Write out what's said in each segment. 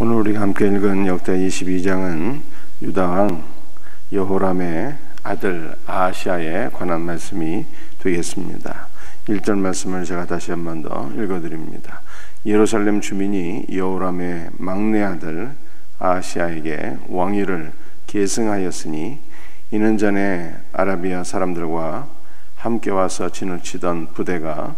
오늘 우리가 함께 읽은 역대 22장은 유다왕 여호람의 아들 아하시아에 관한 말씀이 되겠습니다. 1절 말씀을 제가 다시 한 번 더 읽어드립니다. 예루살렘 주민이 여호람의 막내 아들 아하시아에게 왕위를 계승하였으니 이는 전에 아라비아 사람들과 함께 와서 진을 치던 부대가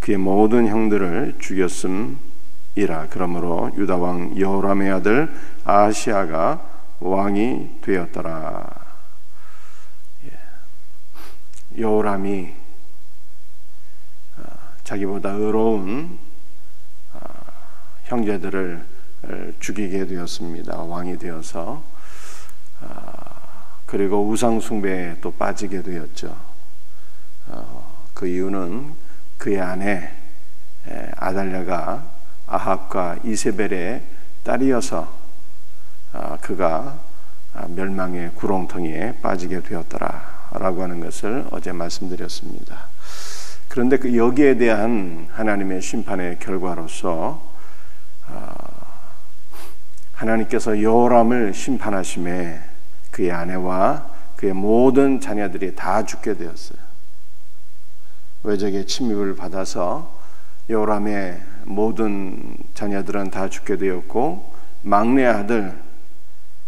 그의 모든 형들을 죽였음이라. 그러므로 유다 왕 여호람의 아들 아하시아가 왕이 되었더라. 여호람이 자기보다 의로운 형제들을 죽이게 되었습니다. 왕이 되어서. 그리고 우상 숭배에 또 빠지게 되었죠. 그 이유는 그의 아내 아달랴가 아합과 이세벨의 딸이어서 그가 멸망의 구렁텅이에 빠지게 되었더라 라고 하는 것을 어제 말씀드렸습니다. 그런데 여기에 대한 하나님의 심판의 결과로서 하나님께서 여호람을 심판하심에 그의 아내와 그의 모든 자녀들이 다 죽게 되었어요. 외적의 침입을 받아서 여호람의 모든 자녀들은 다 죽게 되었고 막내 아들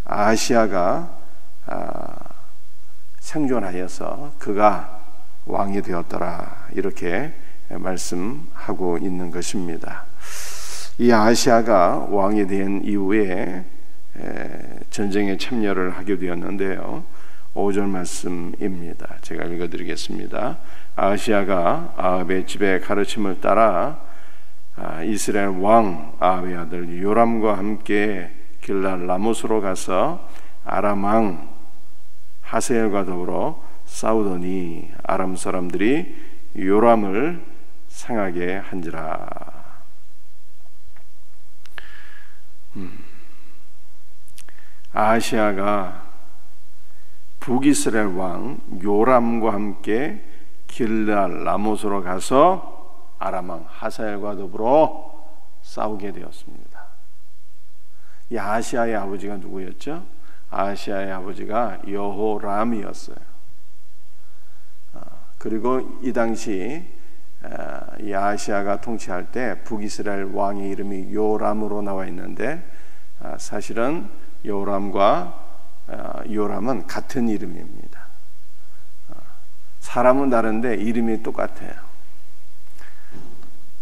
아하시아가 생존하여서 그가 왕이 되었더라 이렇게 말씀하고 있는 것입니다. 이 아하시아가 왕이 된 이후에 전쟁에 참여를 하게 되었는데요. 5절 말씀입니다. 제가 읽어드리겠습니다. 아하시아가 아합의 집의 가르침을 따라 이스라엘 왕 아합의 아들 요람과 함께 길랄 라못으로 가서 아람 왕 하세엘과 더불어 싸우더니 아람 사람들이 요람을 상하게 한지라. 아하시아가 북이스라엘 왕 요람과 함께 길랄 라못으로 가서 아람 왕 하사엘과 더불어 싸우게 되었습니다. 이 아하시아의 아버지가 누구였죠? 아하시아의 아버지가 여호람이었어요. 그리고 이 당시 이 아하시아가 통치할 때 북이스라엘 왕의 이름이 요람으로 나와 있는데 사실은 여호람과 요람은 같은 이름입니다. 사람은 다른데 이름이 똑같아요.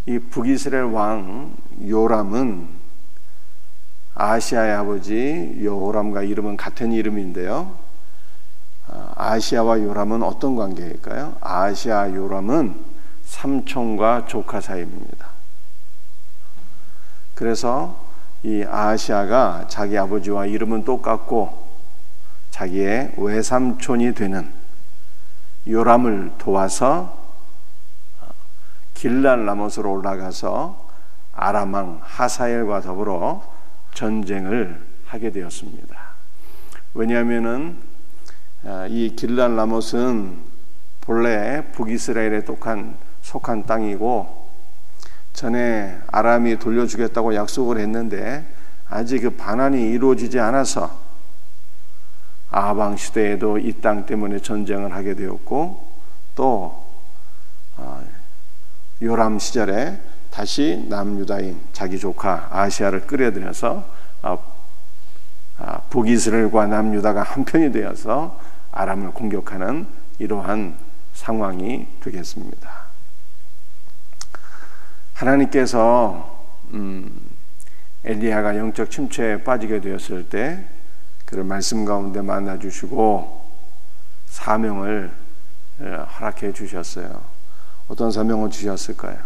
이 북이스라엘 왕 요람은 아하시아의 아버지 여호람과 이름은 같은 이름인데요. 아하시아와 요람은 어떤 관계일까요? 아하시아 요람은 삼촌과 조카 사이입니다. 그래서 이 아하시아가 자기 아버지와 이름은 똑같고 자기의 외삼촌이 되는 요람을 도와서 길랄 라못으로 올라가서 아람 왕 하사엘과 더불어 전쟁을 하게 되었습니다. 왜냐하면은 이 길랄 라못은 본래 북이스라엘에 속한 땅이고 전에 아람이 돌려주겠다고 약속을 했는데 아직 그 반환이 이루어지지 않아서 아합 왕 시대에도 이 땅 때문에 전쟁을 하게 되었고 또 요람 시절에 다시 남유다인 자기 조카 아하시아를 끌어들여서 북이스라엘과 남유다가 한편이 되어서 아람을 공격하는 이러한 상황이 되겠습니다. 하나님께서 엘리야가 영적 침체에 빠지게 되었을 때 그를 말씀 가운데 만나주시고 사명을 허락해 주셨어요. 어떤 사명을 주셨을까요?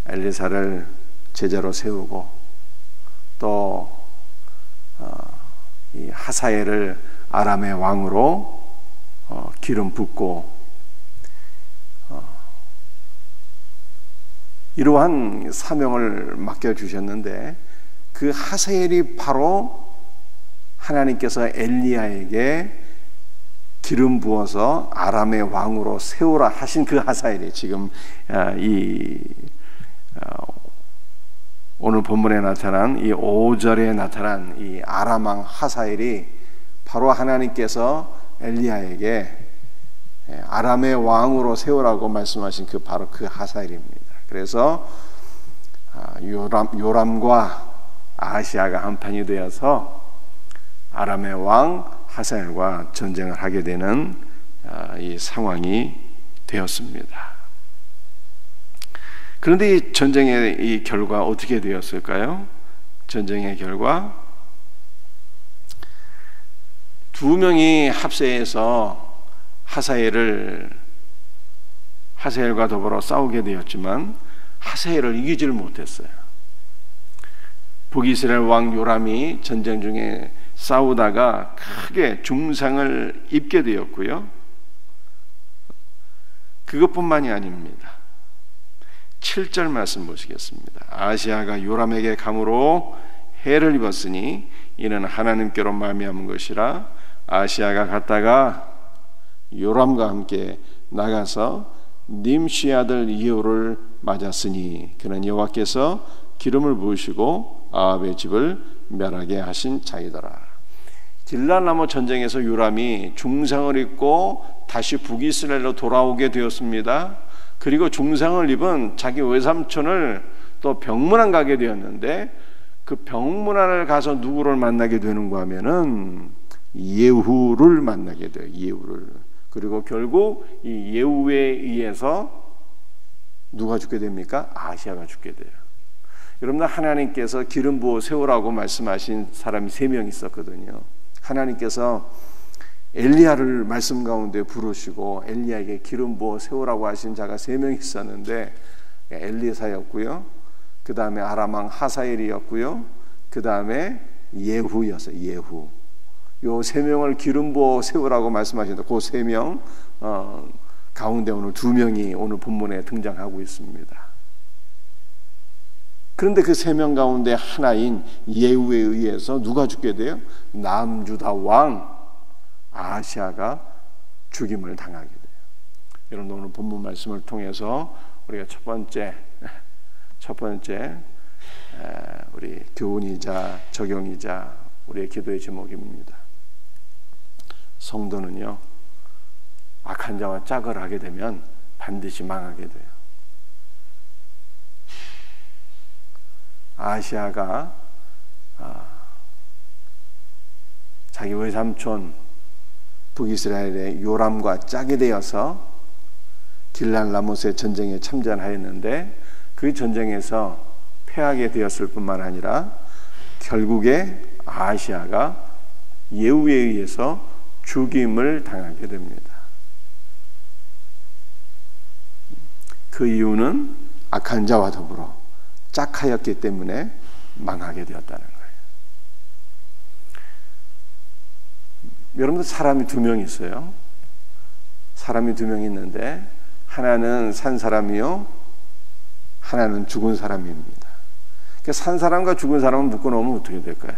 엘리사를 제자로 세우고 또 이 하사엘을 아람의 왕으로 기름 붓고 이러한 사명을 맡겨주셨는데 그 하사엘이 바로 하나님께서 엘리야에게 기름 부어서 아람의 왕으로 세우라 하신 그 하사엘이 지금 이 오늘 본문에 나타난 이 5절에 나타난 이 아람 왕 하사엘이 바로 하나님께서 엘리야에게 아람의 왕으로 세우라고 말씀하신 바로 그 하사엘입니다. 그래서 요람과 아하시아가 한판이 되어서 아람의 왕 하사엘과 전쟁을 하게 되는 이 상황이 되었습니다. 그런데 이 전쟁의 이 결과 어떻게 되었을까요? 전쟁의 결과 두 명이 합세해서 하사엘과 더불어 싸우게 되었지만 하사엘을 이기지를 못했어요. 북이스라엘 왕 요람이 전쟁 중에 싸우다가 크게 중상을 입게 되었고요. 그것뿐만이 아닙니다. 7절 말씀 보시겠습니다. 아하시아가 요람에게 감으로 해를 입었으니 이는 하나님께로 말미암은 것이라. 아하시아가 갔다가 요람과 함께 나가서 님시 아들 예후를 맞았으니 그는 여호와께서 기름을 부으시고 아합의 집을 멸하게 하신 자이더라. 길랄나무 전쟁에서 요람이 중상을 입고 다시 북이스라엘로 돌아오게 되었습니다. 그리고 중상을 입은 자기 외삼촌을 또 병문안 가게 되었는데 그 병문안을 가서 누구를 만나게 되는가 하면은 예후를 만나게 돼요. 예후를. 그리고 결국 이 예후에 의해서 누가 죽게 됩니까? 아하시아가 죽게 돼요. 여러분들, 하나님께서 기름 부어 세우라고 말씀하신 사람이 3명 있었거든요. 하나님께서 엘리야를 말씀 가운데 부르시고 엘리야에게 기름 부어 세우라고 하신 자가 3명 있었는데 엘리사였고요, 그 다음에 아람 왕 하사엘이었고요, 그 다음에 예후였어요. 예후. 요 3명을 기름 부어 세우라고 말씀하시는데 그 3명 가운데 오늘 2명이 오늘 본문에 등장하고 있습니다. 그런데 그 3명 가운데 하나인 예후에 의해서 누가 죽게 돼요? 남유다 왕 아하시아가 죽임을 당하게 돼요. 여러분, 오늘 본문 말씀을 통해서 우리가 첫 번째 우리 교훈이자 적용이자 우리의 기도의 제목입니다. 성도는요, 악한 자와 짝을 하게 되면 반드시 망하게 돼요. 아하시아가 자기 외삼촌 북이스라엘의 요람과 짝이 되어서 길랄라못의 전쟁에 참전하였는데 그 전쟁에서 패하게 되었을 뿐만 아니라 결국에 아하시아가 예후에 의해서 죽임을 당하게 됩니다. 그 이유는 악한 자와 더불어 짝하였기 때문에 망하게 되었다는 거예요. 여러분들, 사람이 2명 있어요. 사람이 2명 있는데 하나는 산 사람이요, 하나는 죽은 사람입니다. 그러니까 산 사람과 죽은 사람은 묶어놓으면 어떻게 될까요?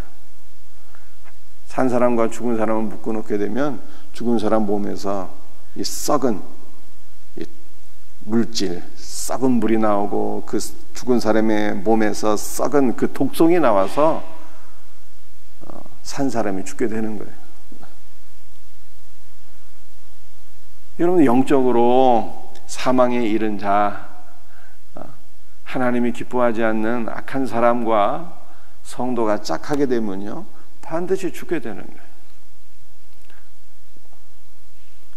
산 사람과 죽은 사람을 묶어놓게 되면 죽은 사람 몸에서 이 썩은 이 물질, 썩은 물이 나오고 그 죽은 사람의 몸에서 썩은 그 독성이 나와서 산 사람이 죽게 되는 거예요. 여러분, 영적으로 사망에 이른 자, 하나님이 기뻐하지 않는 악한 사람과 성도가 짝하게 되면요, 반드시 죽게 되는 거예요.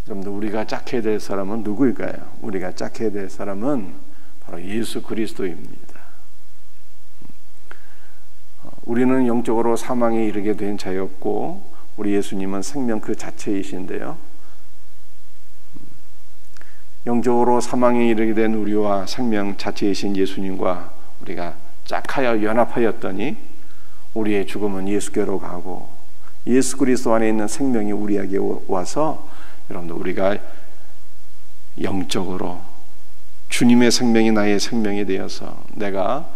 여러분들, 우리가 짝해야 될 사람은 누구일까요? 우리가 짝해야 될 사람은 바로 예수 그리스도입니다. 우리는 영적으로 사망에 이르게 된 자였고 우리 예수님은 생명 그 자체이신데요, 영적으로 사망에 이르게 된 우리와 생명 자체이신 예수님과 우리가 짝하여 연합하였더니 우리의 죽음은 예수께로 가고 예수 그리스도 안에 있는 생명이 우리에게 와서, 여러분들, 우리가 영적으로 주님의 생명이 나의 생명이 되어서 내가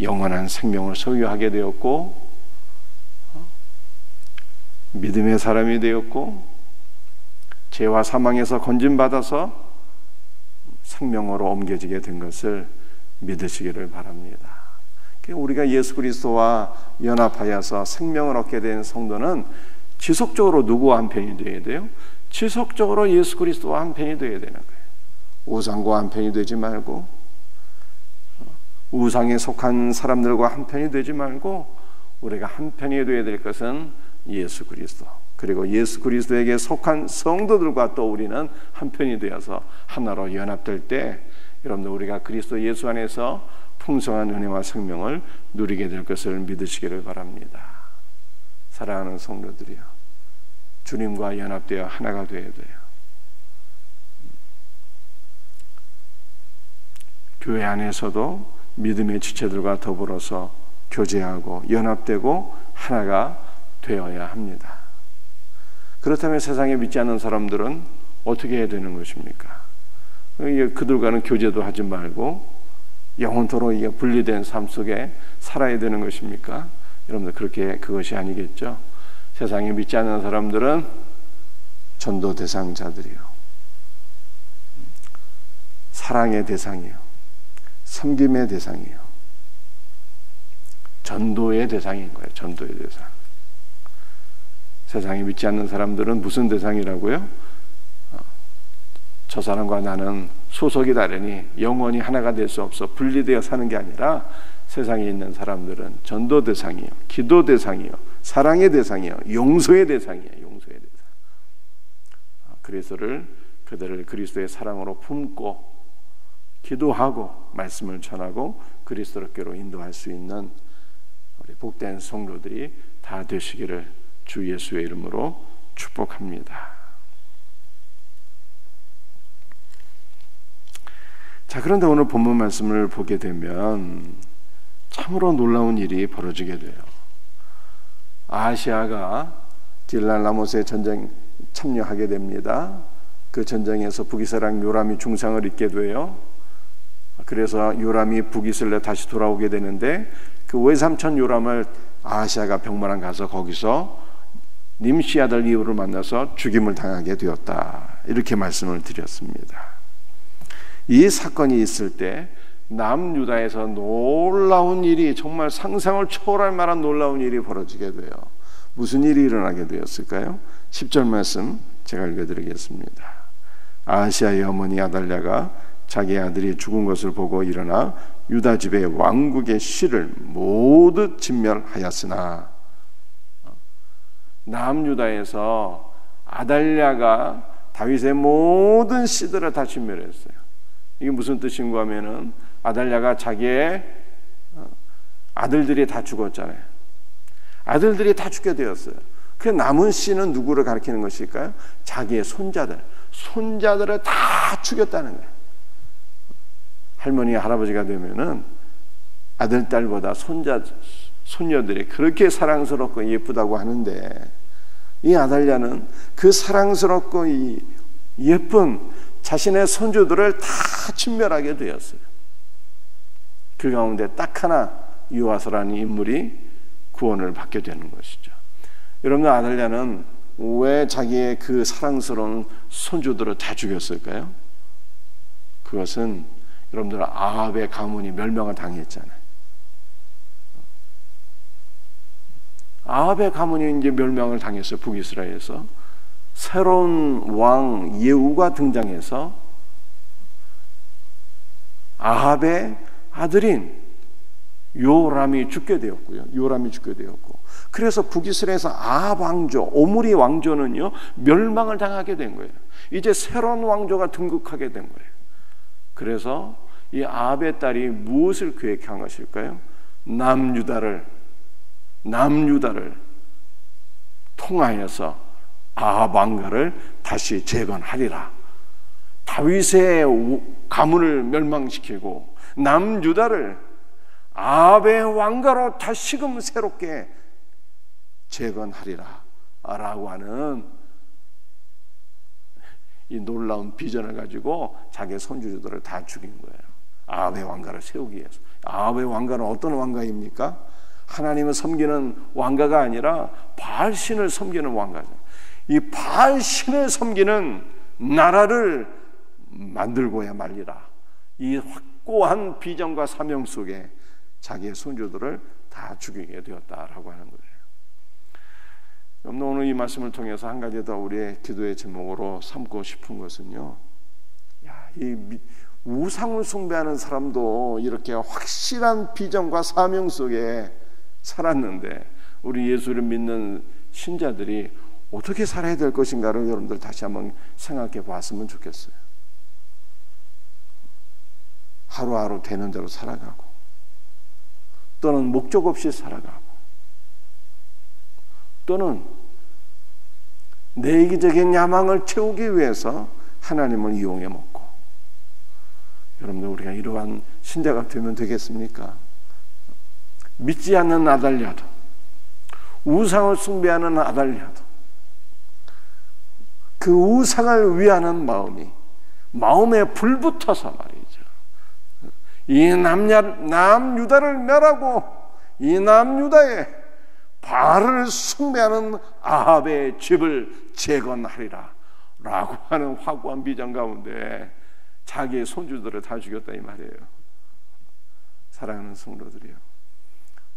영원한 생명을 소유하게 되었고 믿음의 사람이 되었고 죄와 사망에서 건진받아서 생명으로 옮겨지게 된 것을 믿으시기를 바랍니다. 우리가 예수 그리스도와 연합하여서 생명을 얻게 된 성도는 지속적으로 누구와 한편이 되어야 돼요? 지속적으로 예수 그리스도와 한편이 되어야 되는 거예요. 우상과 한편이 되지 말고, 우상에 속한 사람들과 한편이 되지 말고, 우리가 한편이 되어야 될 것은 예수 그리스도, 그리고 예수 그리스도에게 속한 성도들과 또 우리는 한편이 되어서 하나로 연합될 때, 여러분들 우리가 그리스도 예수 안에서 풍성한 은혜와 생명을 누리게 될 것을 믿으시기를 바랍니다. 사랑하는 성도들이요, 주님과 연합되어 하나가 되어야 돼요. 교회 안에서도 믿음의 지체들과 더불어서 교제하고 연합되고 하나가 되어야 합니다. 그렇다면 세상에 믿지 않는 사람들은 어떻게 해야 되는 것입니까? 그들과는 교제도 하지 말고 영원토록 분리된 삶 속에 살아야 되는 것입니까? 여러분들 그것이 아니겠죠. 세상에 믿지 않는 사람들은 전도 대상자들이요, 사랑의 대상이요, 섬김의 대상이요, 전도의 대상인 거예요. 전도의 대상. 세상에 믿지 않는 사람들은 무슨 대상이라고요? 저 사람과 나는 소속이 다르니 영원히 하나가 될 수 없어 분리되어 사는 게 아니라, 세상에 있는 사람들은 전도 대상이요, 기도 대상이요, 사랑의 대상이요, 용서의 대상이에요. 용서의 대상. 그들을 그리스도의 사랑으로 품고 기도하고 말씀을 전하고 그리스도께로 인도할 수 있는 우리 복된 성도들이 다 되시기를 주 예수의 이름으로 축복합니다. 자, 그런데 오늘 본문 말씀을 보게 되면 참으로 놀라운 일이 벌어지게 돼요. 아하시아가 길랄라못의 전쟁 참여하게 됩니다. 그 전쟁에서 북이스라엘 요람이 중상을 입게 돼요. 그래서 요람이 북이스라엘에 다시 돌아오게 되는데, 그 외삼촌 요람을 아하시아가 병마랑 가서 거기서 님시 아들 이후를 만나서 죽임을 당하게 되었다, 이렇게 말씀을 드렸습니다. 이 사건이 있을 때 남유다에서 놀라운 일이, 정말 상상을 초월할 만한 놀라운 일이 벌어지게 돼요. 무슨 일이 일어나게 되었을까요? 10절 말씀 제가 읽어드리겠습니다. 아하시아의 어머니 아달랴가 자기 아들이 죽은 것을 보고 일어나 유다 집의 왕국의 씨를 모두 진멸하였으나, 남유다에서 아달랴가 다윗의 모든 씨들을 다 진멸했어요. 이게 무슨 뜻인가 하면은, 아달랴가 자기의 아들들이 다 죽었잖아요. 아들들이 다 죽게 되었어요. 그 남은 씨는 누구를 가리키는 것일까요? 자기의 손자들을 다 죽였다는 거예요. 할머니 할아버지가 되면은 아들 딸보다 손녀들이 그렇게 사랑스럽고 예쁘다고 하는데, 이 아달랴는 그 사랑스럽고 예쁜 자신의 손주들을 다 진멸하게 되었어요. 그 가운데 딱 하나 요아스라는 인물이 구원을 받게 되는 것이죠. 여러분, 아달랴는 왜 자기의 그 사랑스러운 손주들을 다 죽였을까요? 그것은 여러분들 아합의 가문이 멸망을 당했잖아요. 아합의 가문이 이제 멸망을 당했어요. 북이스라엘에서 새로운 왕 예후가 등장해서 아합의 아들인 요람이 죽게 되었고요. 그래서 북이스라엘에서 아합 왕조, 오므리 왕조는요 멸망을 당하게 된 거예요. 이제 새로운 왕조가 등극하게 된 거예요. 그래서 이 아합의 딸이 무엇을 계획한 것일까요? 남유다를 통하여서 아합 왕가를 다시 재건하리라. 다윗의 가문을 멸망시키고 남유다를 아합의 왕가로 다시금 새롭게 재건하리라 라고 하는 이 놀라운 비전을 가지고 자기 손주들을 다 죽인 거예요. 아합의 왕가를 세우기 위해서. 아합의 왕가는 어떤 왕가입니까? 하나님을 섬기는 왕가가 아니라 바알신을 섬기는 왕가죠. 이 바알신을 섬기는 나라를 만들고야 말리라. 이 확고한 비전과 사명 속에 자기의 손주들을 다 죽이게 되었다라고 하는 거예요. 오늘 이 말씀을 통해서 한 가지 더 우리의 기도의 제목으로 삼고 싶은 것은요, 이 우상을 숭배하는 사람도 이렇게 확실한 비전과 사명 속에 살았는데 우리 예수를 믿는 신자들이 어떻게 살아야 될 것인가를 여러분들 다시 한번 생각해 봤으면 좋겠어요. 하루하루 되는 대로 살아가고, 또는 목적 없이 살아가고, 또는 내 이기적인 야망을 채우기 위해서 하나님을 이용해 먹고. 여러분들, 우리가 이러한 신자가 되면 되겠습니까? 믿지 않는 아달랴도, 우상을 숭배하는 아달랴도 그 우상을 위하는 마음에 불붙어서 말이죠, 이 남유다를 멸하고 이 남유다의 바알을 숭배하는 아합의 집을 재건하리라 라고 하는 확고한 비전 가운데 자기의 손주들을 다 죽였다 이 말이에요. 사랑하는 성도들이요,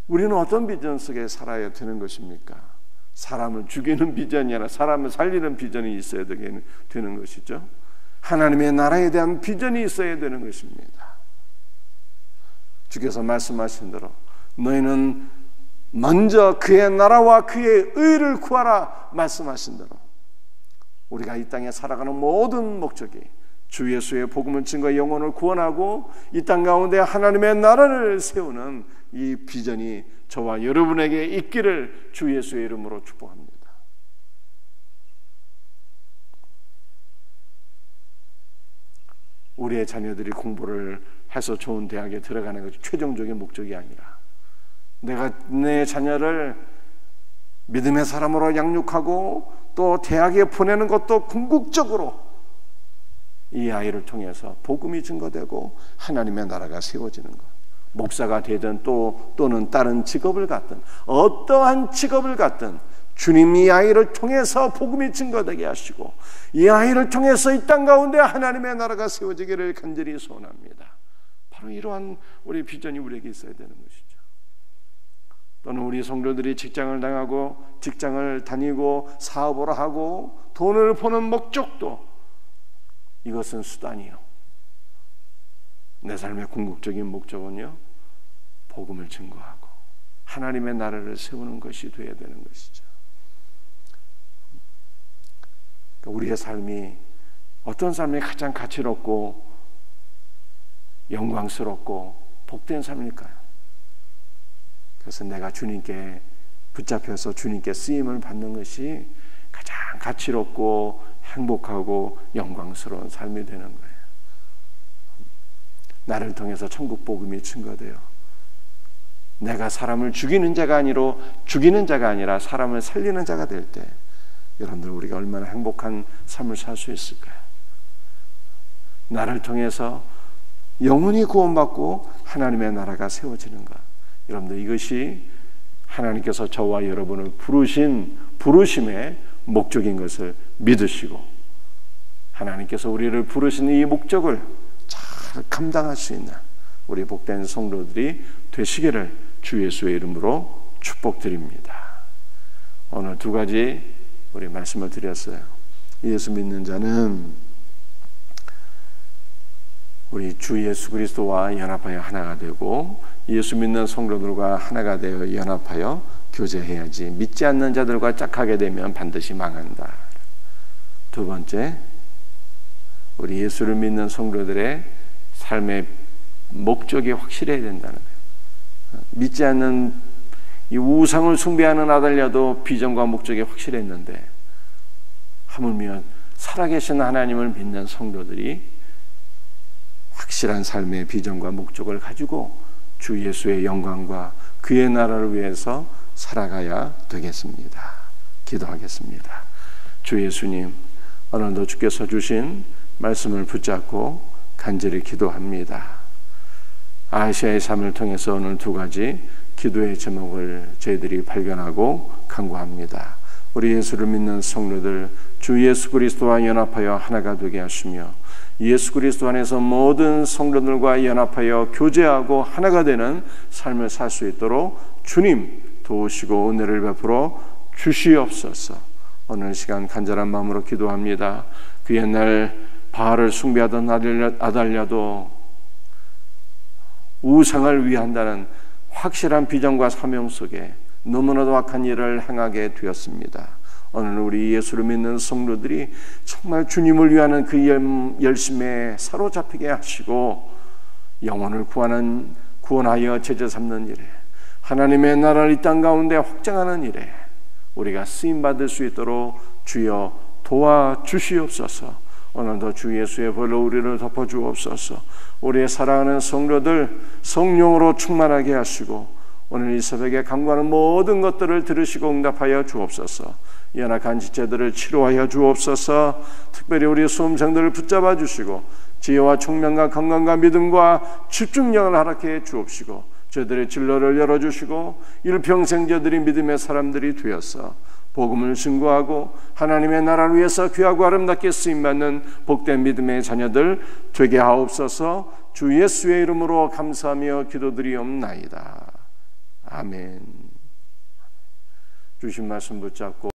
우리는 어떤 비전 속에 살아야 되는 것입니까? 사람을 죽이는 비전이 아니라 사람을 살리는 비전이 있어야 되는 것이죠. 하나님의 나라에 대한 비전이 있어야 되는 것입니다. 주께서 말씀하신 대로 너희는 먼저 그의 나라와 그의 의를 구하라 말씀하신 대로 우리가 이 땅에 살아가는 모든 목적이 주 예수의 복음을 증거 영혼을 구원하고 이 땅 가운데 하나님의 나라를 세우는 이 비전이 저와 여러분에게 있기를 주 예수의 이름으로 축복합니다. 우리의 자녀들이 공부를 해서 좋은 대학에 들어가는 것이 최종적인 목적이 아니라 내가 내 자녀를 믿음의 사람으로 양육하고 또 대학에 보내는 것도 궁극적으로 이 아이를 통해서 복음이 증거되고 하나님의 나라가 세워지는 것. 목사가 되든 또는 다른 직업을 갖든 어떠한 직업을 갖든 주님이 이 아이를 통해서 복음이 증거되게 하시고 이 아이를 통해서 이 땅 가운데 하나님의 나라가 세워지기를 간절히 소원합니다. 바로 이러한 우리 비전이 우리에게 있어야 되는 것이죠. 또는 우리 성도들이 직장을 당하고 직장을 다니고 사업을 하고 돈을 버는 목적도 이것은 수단이요. 내 삶의 궁극적인 목적은요, 복음을 증거하고 하나님의 나라를 세우는 것이 되어야 되는 것이죠. 우리의 삶이 어떤 삶이 가장 가치롭고 영광스럽고 복된 삶일까요? 그래서 내가 주님께 붙잡혀서 주님께 쓰임을 받는 것이 가장 가치롭고 행복하고 영광스러운 삶이 되는 거예요. 나를 통해서 천국 복음이 증거돼요. 내가 사람을 죽이는 자가 아니라 사람을 살리는 자가 될 때 여러분들 우리가 얼마나 행복한 삶을 살 수 있을까요? 나를 통해서 영혼이 구원받고 하나님의 나라가 세워지는 것. 여러분들 이것이 하나님께서 저와 여러분을 부르신 부르심의 목적인 것을 믿으시고 하나님께서 우리를 부르신 이 목적을 잘 감당할 수 있는 우리 복된 성도들이 되시기를 주 예수의 이름으로 축복드립니다. 오늘 두 가지 우리 말씀을 드렸어요. 예수 믿는 자는 우리 주 예수 그리스도와 연합하여 하나가 되고 예수 믿는 성도들과 하나가 되어 연합하여 교제해야지 믿지 않는 자들과 짝하게 되면 반드시 망한다. 두 번째, 우리 예수를 믿는 성도들의 삶의 목적이 확실해야 된다는 거예요. 믿지 않는 이 우상을 숭배하는 아달랴도 비전과 목적이 확실했는데 하물며 살아계신 하나님을 믿는 성도들이 확실한 삶의 비전과 목적을 가지고 주 예수의 영광과 그의 나라를 위해서 살아가야 되겠습니다. 기도하겠습니다. 주 예수님, 오늘도 주께서 주신 말씀을 붙잡고 간절히 기도합니다. 아시아의 삶을 통해서 오늘 두 가지 기도의 제목을 저희들이 발견하고 간구합니다. 우리 예수를 믿는 성도들 주 예수 그리스도와 연합하여 하나가 되게 하시며 예수 그리스도 안에서 모든 성도들과 연합하여 교제하고 하나가 되는 삶을 살 수 있도록 주님 도우시고 은혜를 베풀어 주시옵소서. 오늘 시간 간절한 마음으로 기도합니다. 그 옛날 바알을 숭배하던 아달랴도 우상을 위한다는 확실한 비전과 사명 속에 너무나도 악한 일을 행하게 되었습니다. 오늘 우리 예수를 믿는 성도들이 정말 주님을 위하는 그 열심에 사로잡히게 하시고 영혼을 구원하여 제자 삼는 일에, 하나님의 나라를 이 땅 가운데 확장하는 일에 우리가 쓰임받을 수 있도록 주여 도와주시옵소서. 오늘도 주 예수의 벌로 우리를 덮어주옵소서. 우리의 사랑하는 성도들 성령으로 충만하게 하시고 오늘 이 새벽에 간구하는 모든 것들을 들으시고 응답하여 주옵소서. 연약한 지체들을 치료하여 주옵소서. 특별히 우리 수험생들을 붙잡아 주시고 지혜와 총명과 건강과 믿음과 집중력을 허락해 주옵시고 저들의 진로를 열어주시고 일평생 저들이 믿음의 사람들이 되어서 복음을 증거하고 하나님의 나라를 위해서 귀하고 아름답게 쓰임받는 복된 믿음의 자녀들 되게 하옵소서. 주 예수의 이름으로 감사하며 기도드리옵나이다. 아멘. 주신 말씀 붙잡고